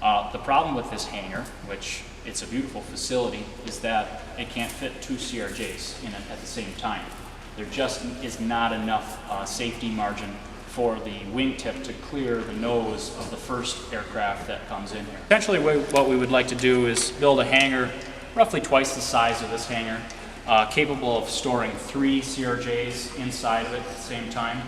The problem with this hangar, which it's a beautiful facility, is that it can't fit 2 CRJs in it at the same time. There just is not enough safety margin for the wingtip to clear the nose of the first aircraft that comes in here. Essentially what we would like to do is build a hangar roughly twice the size of this hangar, capable of storing 3 CRJs inside of it at the same time.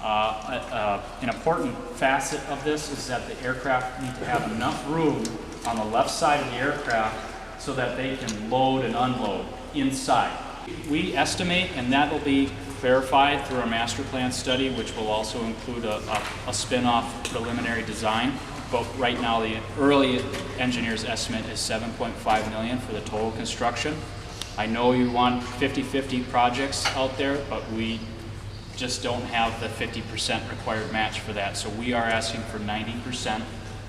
An important facet of this is that the aircraft need to have enough room on the left side of the aircraft so that they can load and unload inside. We estimate, and that will be verified through our master plan study, which will also include a spin-off preliminary design. But right now, the early engineer's estimate is $7.5 million for the total construction. I know you want 50-50 projects out there, but we just don't have the 50% required match for that. So we are asking for 90%,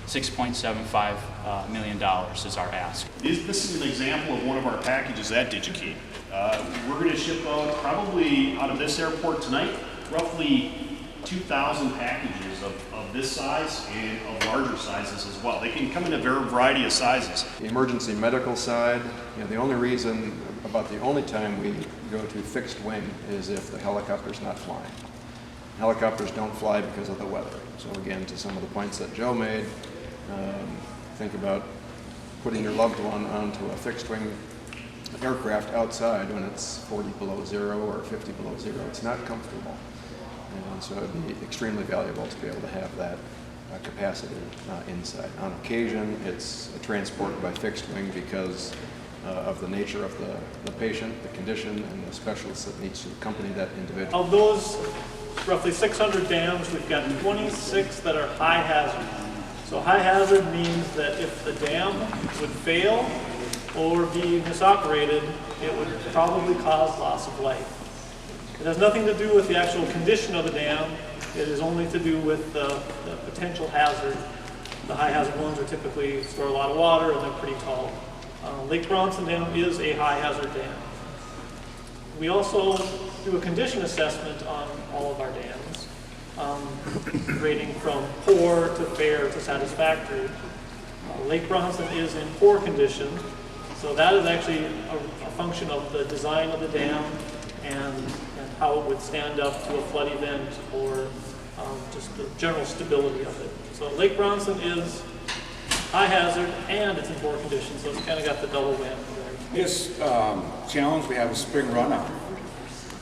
$6.75 million is our ask. This is an example of one of our packages at DigiKey. We're going to ship out, probably out of this airport tonight, roughly 2,000 packages of this size and of larger sizes as well. They can come in a variety of sizes. The emergency medical side, the only reason, about the only time we go to fixed wing is if the helicopter's not flying. Helicopters don't fly because of the weather. So again, to some of the points that Joe made, think about putting your loved one onto a fixed wing aircraft outside when it's 40 below zero or 50 below zero. It's not comfortable. And so it'd be extremely valuable to be able to have that capacity inside. On occasion, it's a transport by fixed wing because of the nature of the patient, the condition, and the specialist that needs to accompany that individual. Of those roughly 600 dams, we've got 26 that are high hazard. So high hazard means that if the dam would fail or be misoperated, it would probably cause loss of life. It has nothing to do with the actual condition of the dam. It is only to do with the potential hazard. The high hazard ones are typically store a lot of water and they're pretty tall. Lake Bronson Dam is a high hazard dam. We also do a condition assessment on all of our dams, rating from poor to fair to satisfactory. Lake Bronson is in poor condition, so that is actually a function of the design of the dam and how it would stand up to a flood event or just the general stability of it. So Lake Bronson is high hazard and it's in poor condition, so it's kind of got the double whammy there. This challenge we have is spring runoff.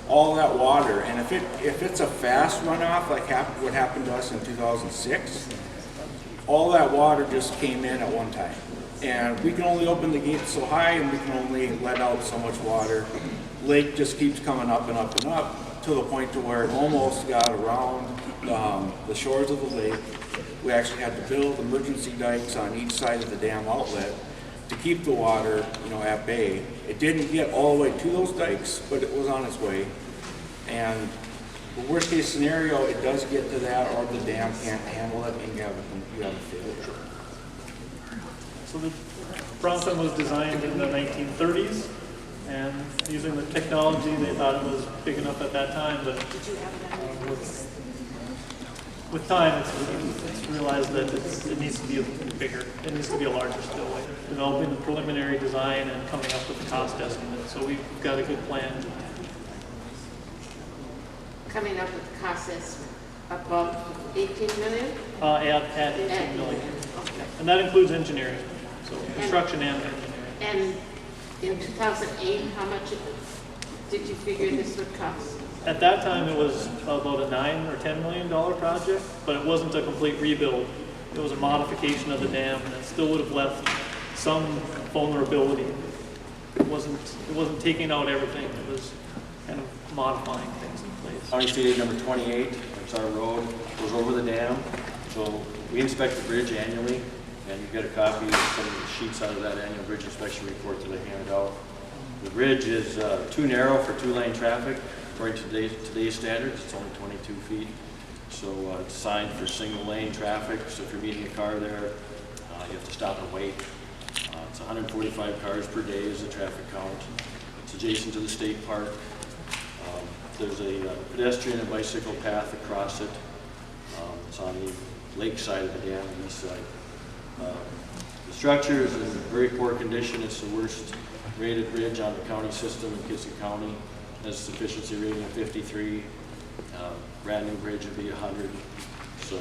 All that water, and if it's a fast runoff like what happened to us in 2006, all that water just came in at one time. And we can only open the gates so high and we can only let out so much water. Lake just keeps coming up and up and up to the point to where it almost got around the shores of the lake. We actually had to build emergency dikes on each side of the dam outlet to keep the water, at bay. It didn't get all the way to those dikes, but it was on its way. And the worst case scenario, it does get to that, or the dam can't handle it, and you have a failure. So the Bronson was designed in the 1930s, and using the technology, they thought it was big enough at that time, but with time, it's realized that it needs to be bigger. It needs to be a larger spillway. Developing the preliminary design and coming up with the cost estimate. So we've got a good plan. Coming up with the cost estimate above 18 million? At 18 million. Okay. And that includes engineering. So construction and engineering. And in 2008, how much did you figure this would cost? At that time, it was about a $9 or $10 million project, but it wasn't a complete rebuild. It was a modification of the dam, and it still would have left some vulnerability. It wasn't taking out everything. It was kind of modifying things in place. County State Aid number 28, that's our road, goes over the dam. So we inspect the bridge annually, and you get a copy of some of the sheets out of that annual bridge inspection report that I handed out. The bridge is too narrow for 2-lane traffic. According to today's standards, it's only 22 feet. So it's designed for single-lane traffic. So if you're meeting a car there, you have to stop and wait. It's 145 cars per day is the traffic count. It's adjacent to the state park. There's a pedestrian and bicycle path across it. It's on the lake side of the dam, the east side. The structure is in very poor condition. It's the worst rated bridge on the county system in Kissing County. Has a sufficiency rating of 53. Brand new bridge would be 100. So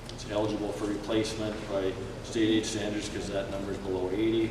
it's eligible for replacement by state aid standards because that number is below 80.